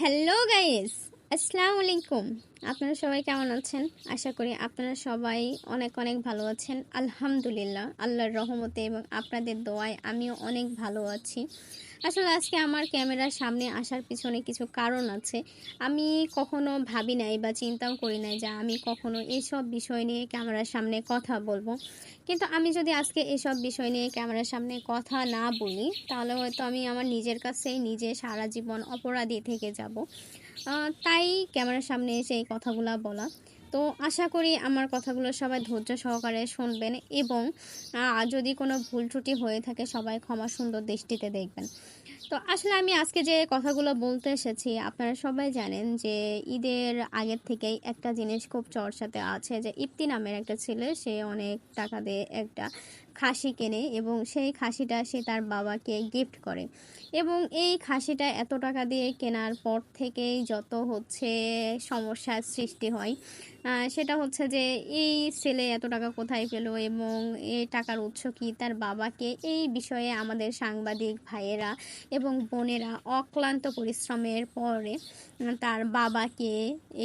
Hello guys, আসসালামু আলাইকুম। আপনারা সবাই কেমন আছেন? আশা করি আপনারা সবাই অনেক অনেক ভালো আছেন। আলহামদুলিল্লাহ, আল্লাহর রহমতে এবং আপনাদের দোয়ায় আমিও অনেক ভালো আছি। আসলে আজকে আমার ক্যামেরার সামনে আসার পিছনে কিছু কারণ আছে। আমি কখনো ভাবি নাই বা চিন্তাও করি নাই যে আমি কখনো এসব বিষয় নিয়ে ক্যামেরার সামনে কথা বলবো। কিন্তু আমি যদি আজকে এসব বিষয় নিয়ে ক্যামেরার সামনে কথা না বলি, তাহলে হয়তো আমি আমার নিজের কাছেই নিজে সারা জীবন অপরাধী থেকে যাব। তাই ক্যামেরার সামনে এসে এই কথাগুলো বলা। তো আশা করি আমার কথাগুলো সবাই ধৈর্য সহকারে শুনবেন এবং যদি কোনো ভুল ত্রুটি হয়ে থাকে সবাই ক্ষমা সুন্দর দৃষ্টিতে দেখবেন। তো আসলে আমি আজকে যে কথাগুলো বলতে এসেছি, আপনারা সবাই জানেন যে ঈদের আগের থেকেই একটা জিনিস খুব চর্চাতে আছে যে ইপ্তি নামের একটা ছেলে, সে অনেক টাকা দিয়ে একটা খাসি কেনে এবং সেই খাসিটা সে তার বাবাকে গিফট করে। এবং এই খাসিটা এত টাকা দিয়ে কেনার পর থেকেই যত হচ্ছে সমস্যার সৃষ্টি হয়। সেটা হচ্ছে যে এই ছেলে এত টাকা কোথায় পেল এবং এই টাকার উৎস কী, তার বাবাকে এই বিষয়ে আমাদের সাংবাদিক ভাইয়েরা এবং বোনেরা অক্লান্ত পরিশ্রমের পরে তার বাবাকে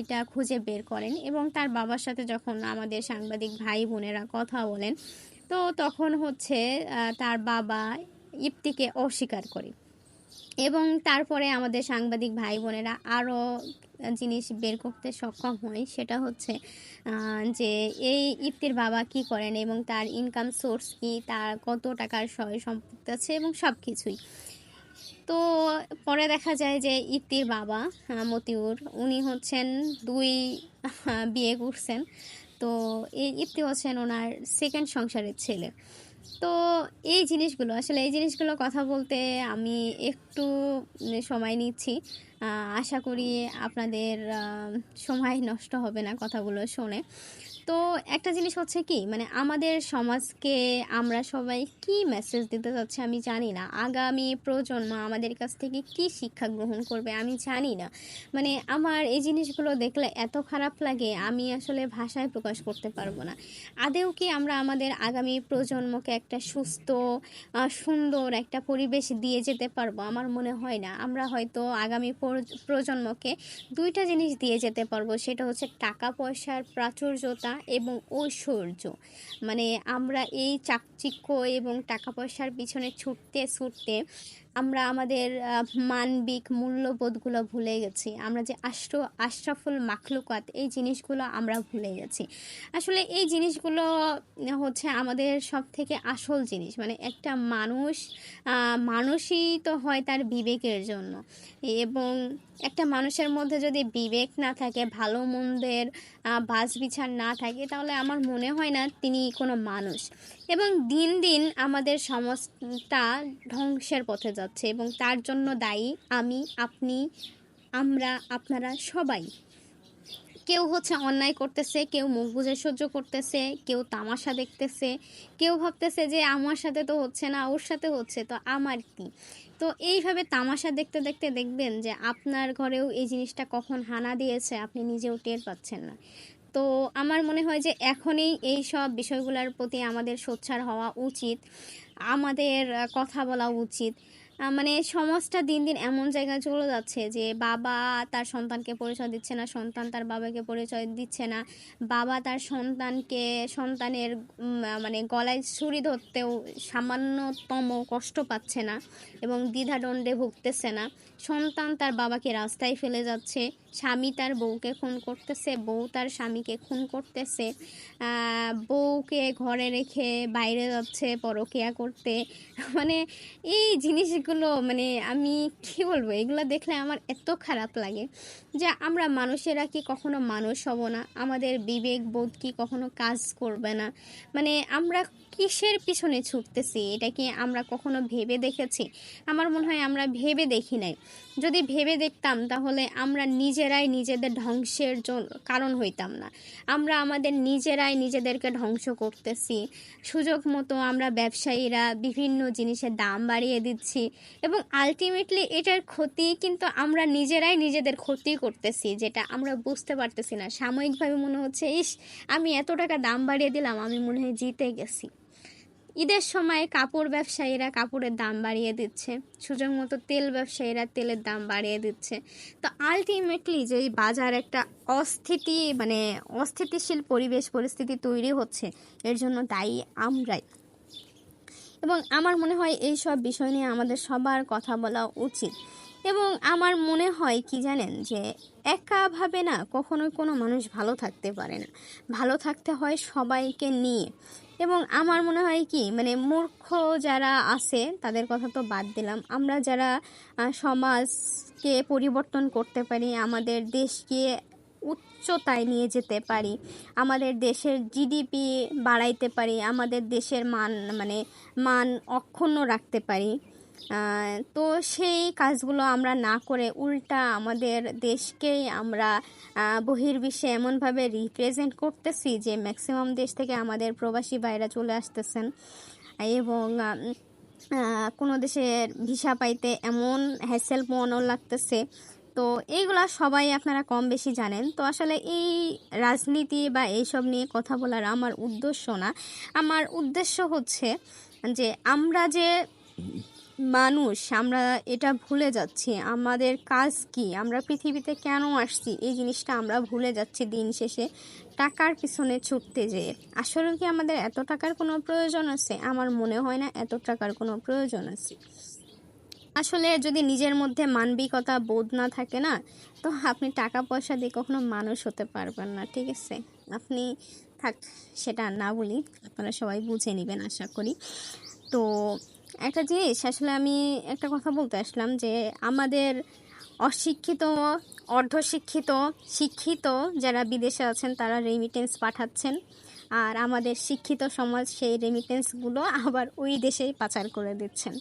এটা খুঁজে বের করেন এবং তার বাবার সাথে যখন আমাদের সাংবাদিক ভাই বোনেরা কথা বলেন, তো তখন হচ্ছে তার বাবা ইপ্তিকে অস্বীকার করে। এবং তারপরে আমাদের সাংবাদিক ভাই বোনেরা আরও জিনিস বের করতে সক্ষম হয়, সেটা হচ্ছে যে এই ইপ্তির বাবা কি করেন এবং তার ইনকাম সোর্স কি, তার কত টাকার সয় সম্পত্তি আছে এবং সব কিছুই। তো পরে দেখা যায় যে ইপ্তির বাবা মতিউর, উনি হচ্ছেন দুই বিয়ে করছেন। তো এই ইপ্তি হচ্ছেন ওনার সেকেন্ড সংসারের ছেলে। তো এই জিনিসগুলো কথা বলতে আমি একটু সময় নিচ্ছি। আশা করি আপনাদের সময় নষ্ট হবে না কথাগুলো শুনে। তো একটা জিনিস হচ্ছে কি, মানে আমাদের সমাজকে আমরা সবাই কি মেসেজ দিতে চাচ্ছি আমি জানি না। আগামী প্রজন্ম আমাদের কাছ থেকে কি শিক্ষা গ্রহণ করবে আমি জানি না। মানে আমার এই জিনিসগুলো দেখলে এত খারাপ লাগে, আমি আসলে ভাষায় প্রকাশ করতে পারবো না। আদেও কি আমরা আমাদের আগামী প্রজন্মকে একটা সুস্থ সুন্দর একটা পরিবেশ দিয়ে যেতে পারবো? আমার মনে হয় না। আমরা হয়তো আগামী প্রজন্মকে দুইটা জিনিস দিয়ে যেতে পারবো, সেটা হচ্ছে টাকা পয়সার প্রাচুর্যতা এবং ঐশ্বর্য। মানে আমরা এই চাকচিক্য এবং টাকা পয়সার পিছনে ছুটতে ছুটতে আমরা আমাদের মানবিক মূল্যবোধগুলো ভুলে গেছি। আমরা যে আশরাফুল মাখলুকাত, এই জিনিসগুলো আমরা ভুলে গেছি। আসলে এই জিনিসগুলো হচ্ছে আমাদের সব থেকে আসল জিনিস। মানে একটা মানুষই তো হয় তার বিবেকের জন্য। এবং একটা মানুষের মধ্যে যদি বিবেক না থাকে, ভালো মন্দের বাছ বিচার না থাকে, তাহলে আমার মনে হয় না তিনি কোনো মানুষ। এবং দিন দিন আমাদের সমাজটা ধ্বংসের পথে যাচ্ছে এবং তার জন্য দায়ী আমি, আপনি, আমরা, আপনারা সবাই। কেউ হচ্ছে অন্যায় করতেছে, কেউ মুখ বুজে সহ্য করতেছে, কেউ তামাশা দেখতেছে, কেউ ভাবতেছে যে আমার সাথে তো হচ্ছে না, ওর সাথে হচ্ছে, তো আমার কি। তো এইভাবে তামাশা দেখতে দেখতে দেখবেন যে আপনার ঘরেও এই জিনিসটা কখন হানা দিয়েছে আপনি নিজেও টের পাচ্ছেন না। তো আমার মনে হয় যে এখনই এই সব বিষয়গুলোর প্রতি আমাদের সোচ্চার হওয়া উচিত, আমাদের কথা বলা উচিত। মানে সমাজটা দিন দিন এমন জায়গায় চলে যাচ্ছে যে বাবা তার সন্তানকে পরিচয় দিচ্ছে না, সন্তান তার বাবাকে পরিচয় দিচ্ছে না, বাবা তার সন্তানের মানে গলায় ছুরি ধরতেও সামান্যতম কষ্ট পাচ্ছে না এবং দ্বিধাদ্বন্দ্বে ভুগতেছে না। সন্তান তার বাবাকে রাস্তায় ফেলে যাচ্ছে, স্বামী তার বউকে খুন করতেছে, বউ তার স্বামীকে খুন করতেছে, বউকে ঘরে রেখে বাইরে যাচ্ছে পরকীয়া করতে। মানে এই জিনিসগুলো, মানে আমি কি বলবো, এগুলো দেখলে আমার এত খারাপ লাগে যে আমরা মানুষেরা কি কখনো মানুষ হব না? আমাদের বিবেক বোধ কি কখনো কাজ করবে না? মানে আমরা কিসের পিছনে ছুটতেছি, এটা কি আমরা কখনো ভেবে দেখেছি? আমার মনে হয় আমরা ভেবে দেখি নাই। যদি ভেবে দেখতাম তাহলে আমরা নিজেরাই নিজেদের ধ্বংসের কারণ হইতাম না। আমরা আমাদের নিজেরাই নিজেদেরকে ধ্বংস করতেছি। সুযোগ মতো আমরা ব্যবসায়ীরা বিভিন্ন জিনিসের দাম বাড়িয়ে দিচ্ছি এবং আলটিমেটলি এটার ক্ষতি কিন্তু আমরা নিজেরাই নিজেদের ক্ষতি করতেছি, যেটা আমরা বুঝতে পারতেছি না। সাময়িকভাবে মনে হচ্ছে, ইস, আমি এত টাকা দাম বাড়িয়ে দিলাম, আমি মনে হয় জিতে গেছি। ঈদের সময় কাপড় ব্যবসায়ীরা কাপড়ের দাম বাড়িয়ে দিচ্ছে, সুযোগ মতো তেল ব্যবসায়ীরা তেলের দাম বাড়িয়ে দিচ্ছে। তো আলটিমেটলি যে বাজার একটা অস্থিতিশীল পরিস্থিতি তৈরি হচ্ছে, এর জন্য দায়ী আমরাই। এবং আমার মনে হয় এই সব বিষয় নিয়ে আমাদের সবার কথা বলা উচিত। এবং আমার মনে হয় কি জানেন, যে একাভাবে না কখনোই কোনো মানুষ ভালো থাকতে পারে না, ভালো থাকতে হয় সবাইকে নিয়ে। এবং আমার মনে হয় কি, মূর্খ যারা আছে তাদের কথা তো বাদ দিলাম, আমরা যারা সমাজকে পরিবর্তন করতে পারি, আমাদের দেশকে উচ্চতায় নিয়ে যেতে পারি, আমাদের দেশের জিডিপি বাড়াইতে পারি, আমাদের দেশের মান অক্ষুণ্ণ রাখতে পারি, তো সেই কাজগুলো আমরা না করে উল্টা আমাদের দেশকেই আমরা বহির্বিশ্বে এমনভাবে রিপ্রেজেন্ট করতেছি যে ম্যাক্সিমাম দেশ থেকে আমাদের প্রবাসী ভাইরা চলে আসতেছেন। এবং কোনো দেশের ভিসা পাইতে এমন হ্যাসেল মনে লাগতেছে। তো এইগুলা সবাই আপনারা কম বেশি জানেন। তো আসলে এই রাজনীতি বা এইসব নিয়ে কথা বলার আমার উদ্দেশ্য না। আমার উদ্দেশ্য হচ্ছে যে আমরা যে মানুষ, আমরা এটা ভুলে যাচ্ছি আমাদের কাজ কি, আমরা পৃথিবীতে কেন আসছি, এই জিনিসটা আমরা ভুলে যাচ্ছি দিন শেষে টাকার পিছনে ছুটতে যেয়ে। আসলে কি আমাদের এত টাকার কোনো প্রয়োজন আছে? আমার মনে হয় না এত টাকার কোনো প্রয়োজন আছে। আসলে যদি নিজের মধ্যে মানবিকতা বোধ না থাকে না, তো আপনি টাকা পয়সা দিয়ে কখনো মানুষ হতে পারবেন না, ঠিক আছে? আপনি থাক, সেটা না বলি, আপনারা সবাই বুঝে নেবেন আশা করি। তো একটা জিনিস, আসলে আমি একটা কথা বলতে আসলাম যে আমাদের অশিক্ষিত, অর্ধশিক্ষিত, শিক্ষিত যারা বিদেশে আছেন তারা রেমিটেন্স পাঠাচ্ছেন, আর আমাদের শিক্ষিত সমাজ সেই রেমিটেন্সগুলো আবার ওই দেশেই পাচার করে দিচ্ছেন।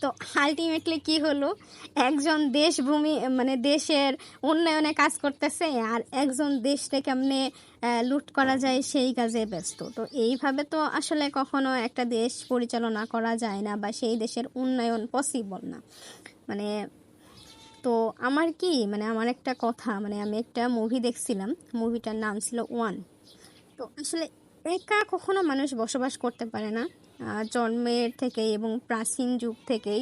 তো আলটিমেটলি কি হলো, একজন দেশের উন্নয়নে কাজ করতেছে, আর একজন দেশকে কেমনে লুট করা যায় সেই কাজে ব্যস্ত। তো এইভাবে তো আসলে কখনো একটা দেশ পরিচালনা করা যায় না, বা সেই দেশের উন্নয়ন পসিবল না। তো আমার একটা কথা, আমি একটা মুভি দেখছিলাম, মুভিটার নাম ছিল ওয়ান। তো আসলে একা কখনো মানুষ বসবাস করতে পারে না। জন্মের থেকেই এবং প্রাচীন যুগ থেকেই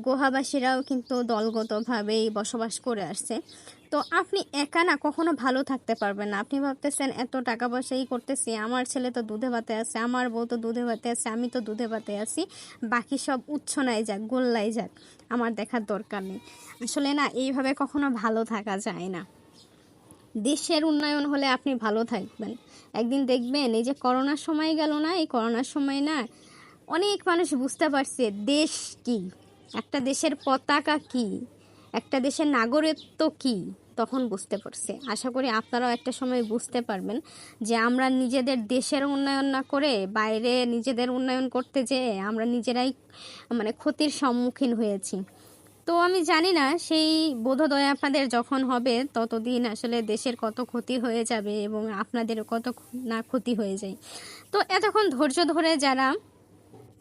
গুহাবাসীরাও কিন্তু দলগতভাবেই বসবাস করে আসছে। তো আপনি একা না কখনো ভালো থাকতে পারবেন না। আপনি ভাবতেছেন এত টাকা পয়সাই করতেছি, আমার ছেলে তো দুধে ভাতে আছে, আমার বউ তো দুধে ভাতে আছে, আমি তো দুধে ভাতে আছি, বাকি সব উচ্ছনায় যাক, গোল্লাই যাক, আমার দেখার দরকার নেই। আসলে না, এইভাবে কখনো ভালো থাকা যায় না। দেশের উন্নয়ন হলে আপনি ভালো থাকবেন। একদিন দেখবেন, এই যে করোনার সময় গেল না, এই করোনার সময় না অনেক মানুষ বুঝতে পারছে দেশ কি, একটা দেশের পতাকা কি, একটা দেশের নাগরিকত্ব কি, তখন বুঝতে পারছে। আশা করি আপনারাও একটা সময় বুঝতে পারবেন যে আমরা নিজেদের দেশের উন্নয়ন না করে বাইরে নিজেদের উন্নয়ন করতে যেয়ে আমরা নিজেরাই ক্ষতির সম্মুখীন হয়েছি। তো আমি জানি না সেই বোধোদয় আপনাদের যখন হবে ততদিন আসলে দেশের কত ক্ষতি হয়ে যাবে এবং আপনাদের কত না ক্ষতি হয়ে যায়। তো এতক্ষণ ধৈর্য ধরে যারা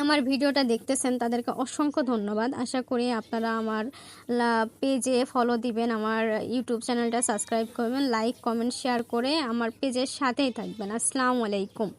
আমার ভিডিওটা দেখতেছেন তাদেরকে অসংখ্য ধন্যবাদ। আশা করি আপনারা আমার পেজে ফলো দিবেন, আমার ইউটিউব চ্যানেলটা সাবস্ক্রাইব করবেন, লাইক কমেন্ট শেয়ার করে আমার পেজের সাথেই থাকবেন। আসসালামু আলাইকুম।